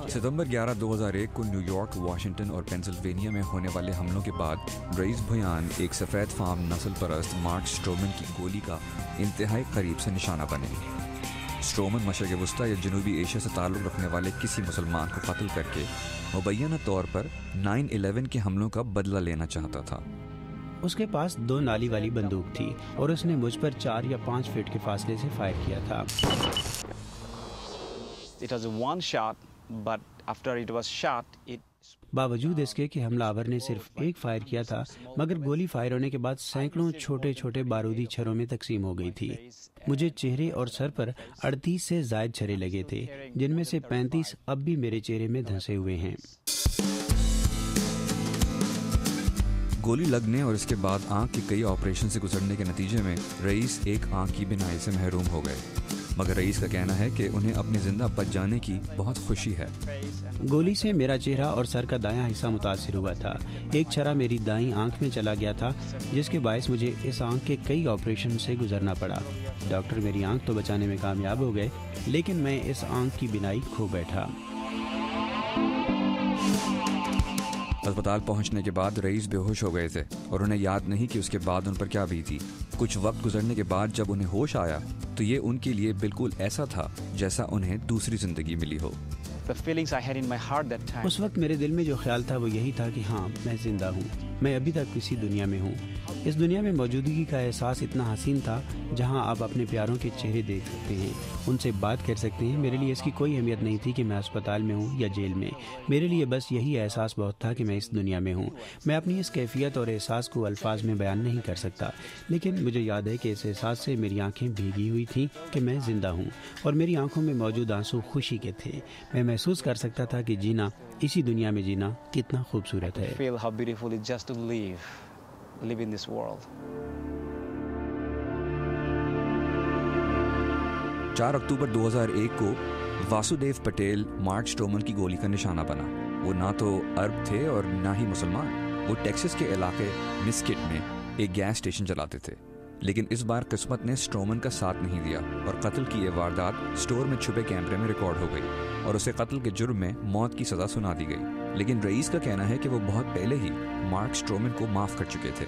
ستمبر 11 2001 کو new York, Washington اور Pennsylvania میں ہونے والے حملوں کے بعد رئیس بھیان ایک سفید فام نسل پرست مارک سٹرومن کی گولی کا انتہائی قریب سے نشانہ بنے۔ سٹرومن مشرق وسطی یا جنوبی ایشیا سے تعلق رکھنے والے کسی مسلمان کو قتل کر کے مبینہ طور پر 9/11 کے حملوں کا بدلہ لینا چاہتا تھا۔ اس کے پاس 2 نالی والی بندوق تھی اور اس نے مجھ پر 4 یا 5 فٹ کے فاصلے سے فائر کیا تھا۔ باوجود اس کے کہ حملہ آور نے صرف ایک فائر کیا تھا، مگر گولی فائر ہونے کے بعد سینکڑوں چھوٹے چھوٹے بارودی چھروں میں تقسیم ہو گئی تھی۔ مجھے چہرے اور سر پر 38 سے زائد چھرے لگے تھے، جن میں سے 35 اب بھی میرے چہرے میں دھنسے ہوئے ہیں۔ گولی لگنے اور اس کے بعد آنکھ کے کئی آپریشن سے گزرنے کے نتیجے میں رئیس ایک آنکھ کی بینائی سے محروم ہو گئے، مگر رئیس کا کہنا ہے کہ انہیں اپنے زندہ بچ جانے کی بہت خوشی ہے۔ گولی سے میرا چہرہ اور سر کا دایاں حصہ متاثر ہوا تھا۔ ایک چھرا میری دائیں آنکھ میں چلا گیا تھا، جس کے باعث مجھے اس آنکھ کے کئی آپریشن سے گزرنا پڑا۔ ڈاکٹر میری آنکھ تو بچانے میں کامیاب ہو گئے، لیکن میں اس آنکھ کی بینائی کھو بیٹھا۔ اسپتال پہنچنے کے بعد رئیس بے ہوش ہو گئے تھے اور انہیں یاد نہیں کہ اس کے بعد ان پر کیا بیتی۔ کچھ وقت گزرنے کے بعد جب انہیں ہوش آیا تو یہ ان کے لیے بالکل ایسا تھا جیسا انہیں دوسری زندگی ملی ہو۔ اس وقت میرے دل میں جو خیال تھا وہ یہی تھا کہ ہاں، میں زندہ ہوں، میں ابھی تک اسی دنیا میں ہوں۔ اس دنیا میں موجودگی کا احساس اتنا حسین تھا جہاں آپ اپنے پیاروں کے چہرے دیکھ سکتے ہیں، ان سے بات کر سکتے ہیں۔ میرے لیے اس کی کوئی اہمیت نہیں تھی کہ میں اسپتال میں ہوں یا جیل میں، میرے لیے بس یہی احساس بہت تھا کہ میں اس دنیا میں ہوں۔ میں اپنی اس کیفیت اور احساس کو الفاظ میں بیان نہیں کر سکتا، لیکن مجھے یاد ہے کہ اس احساس سے میری آنکھیں بھیگی ہوئی تھیں کہ میں زندہ ہوں، اور میری آنکھوں میں موجود آنسو خوشی کے تھے۔ میں محسوس کر سکتا تھا کہ جینا، اسی دنیا میں جینا کتنا خوبصورت ہے۔ 4 اکتوبر 2001 کو واسودیو پٹیل مارک سٹرومن کی گولی کا نشانہ بنا۔ وہ نہ تو عرب تھے اور نہ ہی مسلمان۔ وہ ٹیکساس کے علاقے مسکٹ میں ایک گیس اسٹیشن چلاتے تھے، لیکن اس بار قسمت نے سٹرومن کا ساتھ نہیں دیا اور قتل کی یہ واردات سٹور میں چھپے کیمرے میں ریکارڈ ہو گئی اور اسے قتل کے جرم میں موت کی سزا سنا دی گئی۔ لیکن رئیس کا کہنا ہے کہ وہ بہت پہلے ہی مارک سٹرومن کو معاف کر چکے تھے۔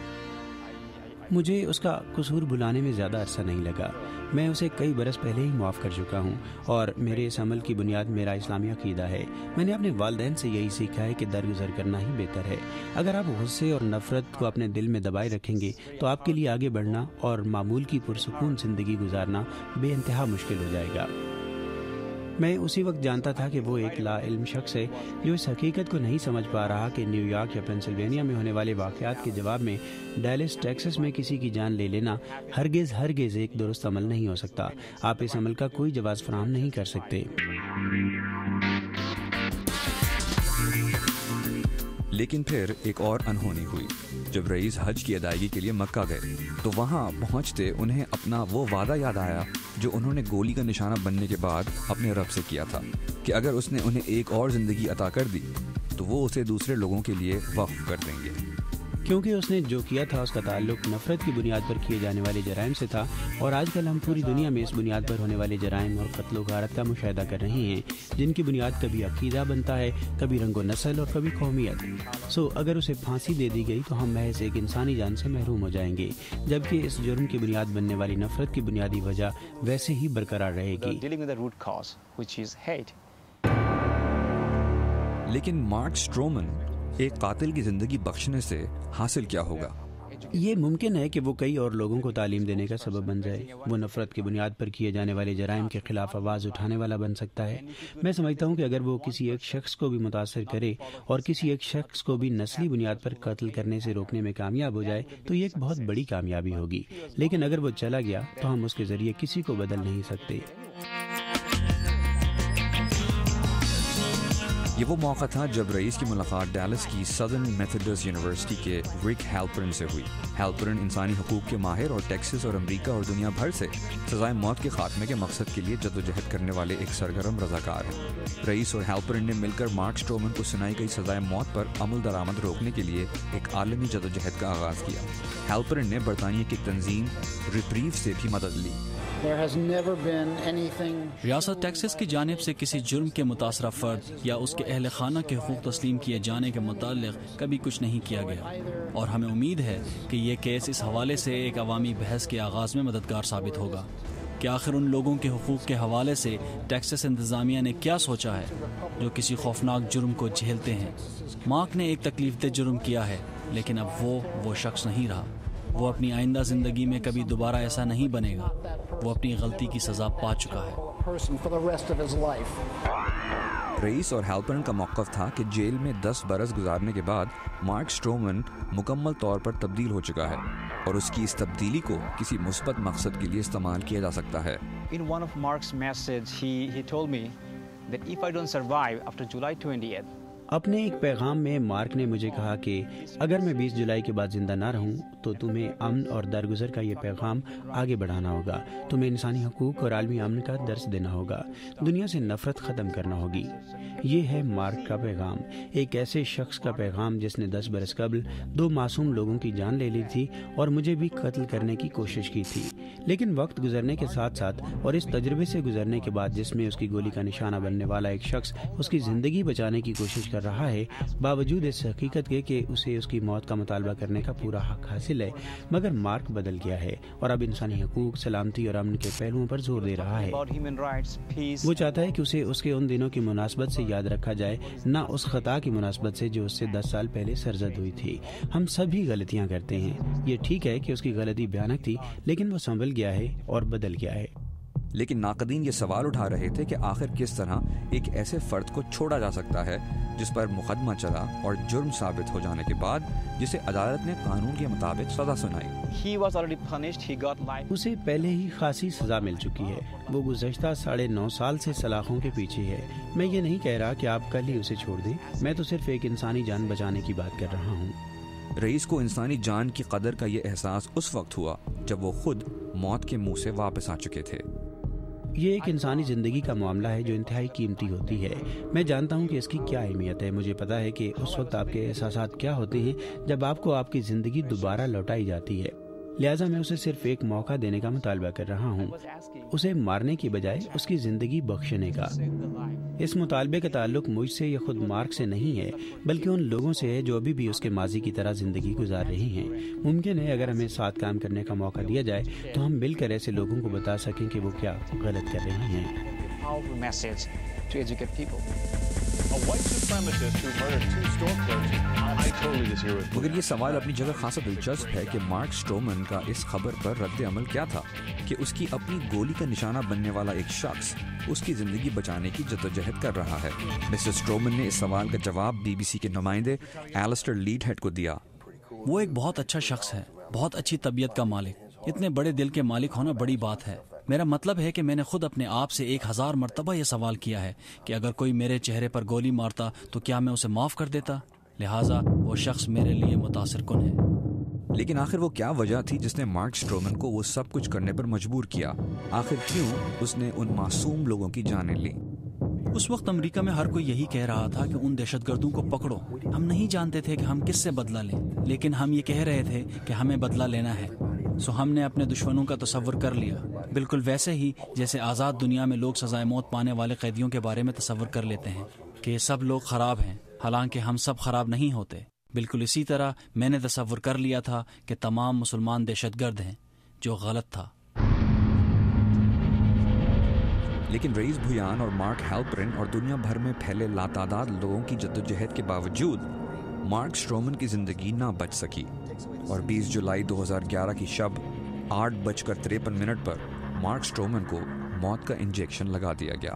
مجھے اس کا قصور بھلانے میں زیادہ عرصہ نہیں لگا۔ میں اسے کئی برس پہلے ہی معاف کر چکا ہوں، اور میرے اس عمل کی بنیاد میرا اسلامی عقیدہ ہے۔ میں نے اپنے والدین سے یہی سیکھا ہے کہ درگزر کرنا ہی بہتر ہے۔ اگر آپ غصے اور نفرت کو اپنے دل میں دبائے رکھیں گے تو آپ کے لیے آگے بڑھنا اور معمول کی پرسکون زندگی گزارنا بے انتہا مشکل ہو جائے گا۔ میں اسی وقت جانتا تھا کہ وہ ایک لا علم شخص ہے جو اس حقیقت کو نہیں سمجھ پا رہا کہ نیو یارک یا پینسلوینیا میں ہونے والے واقعات کے جواب میں ڈیلس ٹیکساس میں کسی کی جان لے لینا ہرگز ایک درست عمل نہیں ہو سکتا۔ آپ اس عمل کا کوئی جواز فراہم نہیں کر سکتے۔ لیکن پھر ایک اور انہونی ہوئی۔ جب رئیس حج کی ادائیگی کے لیے مکہ گئے تو وہاں پہنچتے انہیں اپنا وہ وعدہ یاد آیا جو انہوں نے گولی کا نشانہ بننے کے بعد اپنے رب سے کیا تھا کہ اگر اس نے انہیں ایک اور زندگی عطا کر دی تو وہ اسے دوسرے لوگوں کے لیے وقف کر دیں گے۔ کیونکہ اس نے جو کیا تھا اس کا تعلق نفرت کی بنیاد پر کیے جانے والے جرائم سے تھا، اور آج کل ہم پوری دنیا میں اس بنیاد پر ہونے والے جرائم اور قتل و غارت کا مشاہدہ کر رہے ہیں، جن کی بنیاد کبھی عقیدہ بنتا ہے، کبھی رنگ و نسل اور کبھی قومیت۔ اگر اسے پھانسی دے دی گئی تو ہم محض ایک انسانی جان سے محروم ہو جائیں گے، جبکہ اس جرم کی بنیاد بننے والی نفرت کی بنیادی وجہ ویسے ہی برقرار رہے گی۔ لیکن مارک سٹرومن ایک قاتل کی زندگی بخشنے سے حاصل کیا ہوگا؟ یہ ممکن ہے کہ وہ کئی اور لوگوں کو تعلیم دینے کا سبب بن جائے۔ وہ نفرت کی بنیاد پر کیے جانے والے جرائم کے خلاف آواز اٹھانے والا بن سکتا ہے۔ میں سمجھتا ہوں کہ اگر وہ کسی ایک شخص کو بھی متاثر کرے اور کسی ایک شخص کو بھی نسلی بنیاد پر قتل کرنے سے روکنے میں کامیاب ہو جائے تو یہ ایک بہت بڑی کامیابی ہوگی، لیکن اگر وہ چلا گیا تو ہم اس کے ذریعے کسی کو بدل نہیں سکتے۔ یہ وہ موقع تھا جب رئیس کی ملاقات ڈیلس کی سدرن میتھڈسٹ یونیورسٹی کے رک ہیلپرن سے ہوئی۔ ہیلپرن انسانی حقوق کے ماہر اور ٹیکساس اور امریکہ اور دنیا بھر سے سزائے موت کے خاتمے کے مقصد کے لیے جدوجہد کرنے والے ایک سرگرم رضاکار ہیں۔ رئیس اور ہیلپرن نے مل کر مارک سٹرومن کو سنائی گئی سزائے موت پر عمل درآمد روکنے کے لیے ایک عالمی جدوجہد کا آغاز کیا۔ ہیلپرن نے برطانیہ کی تنظیم ریپریو سے بھی مدد لی۔ ریاست ٹیکسس کی جانب سے کسی جرم کے متاثرہ فرد یا اس کے اہل خانہ کے حقوق تسلیم کیے جانے کے متعلق کبھی کچھ نہیں کیا گیا، اور ہمیں امید ہے کہ یہ کیس اس حوالے سے ایک عوامی بحث کے آغاز میں مددگار ثابت ہوگا کہ آخر ان لوگوں کے حقوق کے حوالے سے ٹیکسس انتظامیہ نے کیا سوچا ہے جو کسی خوفناک جرم کو جھیلتے ہیں۔ مارک نے ایک تکلیف دہ جرم کیا ہے، لیکن اب وہ شخص نہیں رہا۔ وہ اپنی آئندہ زندگی میں کبھی دوبارہ ایسا نہیں بنے گا۔ وہ اپنی غلطی کی سزا پا چکا ہے۔ رئیس اور ہیلپرن کا موقف تھا کہ جیل میں 10 برس گزارنے کے بعد مارک اسٹرومن مکمل طور پر تبدیل ہو چکا ہے اور اس کی اس تبدیلی کو کسی مثبت مقصد کے لیے استعمال کیا جا سکتا ہے۔ In one of Mark's message, he told me that if I don't survive after July 20th, اپنے ایک پیغام میں مارک نے مجھے کہا کہ اگر میں 20 جولائی کے بعد زندہ نہ رہوں تو تمہیں امن اور درگزر کا یہ پیغام آگے بڑھانا ہوگا، تمہیں انسانی حقوق اور عالمی امن کا درس دینا ہوگا، دنیا سے نفرت ختم کرنا ہوگی۔ یہ ہے مارک کا پیغام، ایک ایسے شخص کا پیغام جس نے 10 برس قبل 2 معصوم لوگوں کی جان لے لی تھی اور مجھے بھی قتل کرنے کی کوشش کی تھی، لیکن وقت گزرنے کے ساتھ ساتھ اور اس تجربے سے گزرنے کے بعد جس میں اس کی گولی کا نشانہ بننے والا ایک شخص اس کی زندگی بچانے کی کوشش کر رہا ہے، باوجود اس حقیقت کے کہ اسے اس کی موت کا مطالبہ کرنے کا پورا حق حاصل ہے، مگر مارک بدل گیا ہے اور اب انسانی حقوق، سلامتی اور امن کے پہلوؤں پر زور دے رہا ہے۔ وہ چاہتا ہے کہ اسے اس کے ان دنوں کی مناسبت سے یاد رکھا جائے، نہ اس خطا کی مناسبت سے جو اس سے 10 سال پہلے سرزد ہوئی تھی۔ ہم سبھی غلطیاں کرتے ہیں، یہ ٹھیک ہے کہ اس کی غلطی بھیانک تھی، لیکن وہ سنبھل گیا ہے اور بدل گیا ہے۔ لیکن ناقدین یہ سوال اٹھا رہے تھے کہ آخر کس طرح ایک ایسے فرد کو چھوڑا جا سکتا ہے جس پر مقدمہ چلا اور جرم ثابت ہو جانے کے بعد جسے عدالت نے قانون کے مطابق سزا سنائی۔ اسے پہلے ہی خاصی سزا مل چکی ہے، وہ گزشتہ 9.5 سال سے سلاخوں کے پیچھے ہے۔ میں یہ نہیں کہہ رہا کہ آپ کل ہی اسے چھوڑ دیں، میں تو صرف ایک انسانی جان بچانے کی بات کر رہا ہوں۔ رئیس کو انسانی جان کی قدر کا یہ احساس اس وقت ہوا جب وہ خود موت کے منہ سے واپس آ چکے تھے۔ یہ ایک انسانی زندگی کا معاملہ ہے جو انتہائی قیمتی ہوتی ہے۔ میں جانتا ہوں کہ اس کی کیا اہمیت ہے، مجھے پتا ہے کہ اس وقت آپ کے احساسات کیا ہوتے ہیں جب آپ کو آپ کی زندگی دوبارہ لوٹائی جاتی ہے، لہٰذا میں اسے صرف ایک موقع دینے کا مطالبہ کر رہا ہوں، اسے مارنے کی بجائے اس کی زندگی بخشنے کا۔ اس مطالبے کا تعلق مجھ سے یا خود مارک سے نہیں ہے، بلکہ ان لوگوں سے ہے جو ابھی بھی اس کے ماضی کی طرح زندگی گزار رہے ہیں۔ ممکن ہے اگر ہمیں ساتھ کام کرنے کا موقع دیا جائے تو ہم مل کر ایسے لوگوں کو بتا سکیں کہ وہ کیا غلط کر رہے ہیں۔ مگر یہ سوال اپنی جگہ خاصا دلچسپ ہے کہ مارک اسٹرومن کا اس خبر پر رد عمل کیا تھا کہ اس کی اپنی گولی کا نشانہ بننے والا ایک شخص اس کی زندگی بچانے کی جدوجہد کر رہا ہے۔ مسٹر اسٹرومن نے اس سوال کا جواب BBC کے نمائندے ایلسٹر لیڈ ہیڈ کو دیا۔ وہ ایک بہت اچھا شخص ہے، بہت اچھی طبیعت کا مالک، اتنے بڑے دل کے مالک ہونا بڑی بات ہے۔ میرا مطلب ہے کہ میں نے خود اپنے آپ سے 1000 مرتبہ یہ سوال کیا ہے کہ اگر کوئی میرے چہرے پر گولی مارتا تو کیا میں اسے معاف کر دیتا؟ لہٰذا وہ شخص میرے لیے متاثر کن ہے۔ لیکن آخر وہ کیا وجہ تھی جس نے مارک اسٹرومن کو وہ سب کچھ کرنے پر مجبور کیا؟ آخر کیوں اس نے ان معصوم لوگوں کی جانیں لی؟ اس وقت امریکہ میں ہر کوئی یہی کہہ رہا تھا کہ ان دہشت گردوں کو پکڑو۔ ہم نہیں جانتے تھے کہ ہم کس سے بدلہ لیں، لیکن ہم یہ کہہ رہے تھے کہ ہمیں بدلہ لینا ہے، سو ہم نے اپنے دشمنوں کا تصور کر لیا، بالکل ویسے ہی جیسے آزاد دنیا میں لوگ سزائے موت پانے والے قیدیوں کے بارے میں تصور کر لیتے ہیں کہ یہ سب لوگ خراب ہیں، حالانکہ ہم سب خراب نہیں ہوتے۔ بالکل اسی طرح میں نے تصور کر لیا تھا کہ تمام مسلمان دہشت گرد ہیں، جو غلط تھا۔ لیکن رئیس بھویان اور مارک ہیلپرن اور دنیا بھر میں پھیلے لاتعداد لوگوں کی جدوجہد کے باوجود مارک اسٹرومن کی زندگی نہ بچ سکی، اور 20 جولائی 2011 کی شب 8:53 پر مارک اسٹرومن کو موت کا انجیکشن لگا دیا گیا۔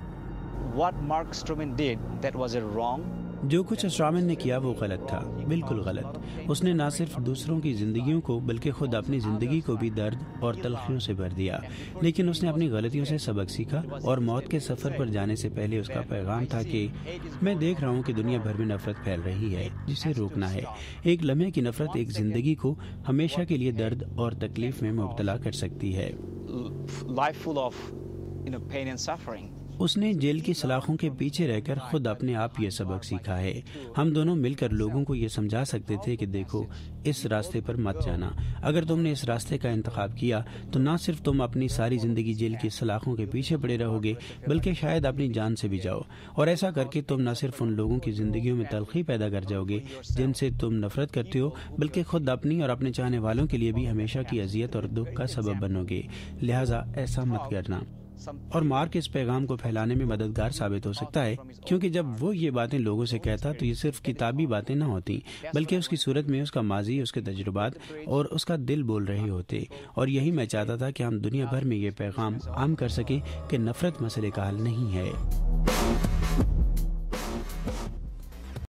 What Mark Stroman did, that was a wrong. جو کچھ اسٹرومن نے کیا وہ غلط تھا، بالکل غلط۔ اس نے نہ صرف دوسروں کی زندگیوں کو بلکہ خود اپنی زندگی کو بھی درد اور تلخیوں سے بھر دیا، لیکن اس نے اپنی غلطیوں سے سبق سیکھا، اور موت کے سفر پر جانے سے پہلے اس کا پیغام تھا کہ میں دیکھ رہا ہوں کہ دنیا بھر میں نفرت پھیل رہی ہے جسے روکنا ہے۔ ایک لمحے کی نفرت ایک زندگی کو ہمیشہ کے لیے درد اور تکلیف میں مبتلا کر سکتی ہے۔ Life full of pain and suffering. اس نے جیل کی سلاخوں کے پیچھے رہ کر خود اپنے آپ یہ سبق سیکھا ہے۔ ہم دونوں مل کر لوگوں کو یہ سمجھا سکتے تھے کہ دیکھو، اس راستے پر مت جانا۔ اگر تم نے اس راستے کا انتخاب کیا تو نہ صرف تم اپنی ساری زندگی جیل کی سلاخوں کے پیچھے پڑے رہو گے، بلکہ شاید اپنی جان سے بھی جاؤ، اور ایسا کر کے تم نہ صرف ان لوگوں کی زندگیوں میں تلخی پیدا کر جاؤ گے جن سے تم نفرت کرتے ہو، بلکہ خود اپنی اور اپنے چاہنے والوں کے لیے بھی ہمیشہ کی اذیت اور دکھ کا سبب بنو گے۔ لہٰذا ایسا مت کرنا۔ اور مارک اس پیغام کو پھیلانے میں مددگار ثابت ہو سکتا ہے، کیونکہ جب وہ یہ باتیں لوگوں سے کہتا تو یہ صرف کتابی باتیں نہ ہوتی، بلکہ اس کی صورت میں اس کا ماضی، اس کے تجربات اور اس کا دل بول رہے ہوتے۔ اور یہی میں چاہتا تھا کہ ہم دنیا بھر میں یہ پیغام عام کر سکیں کہ نفرت مسئلے کا حل نہیں ہے۔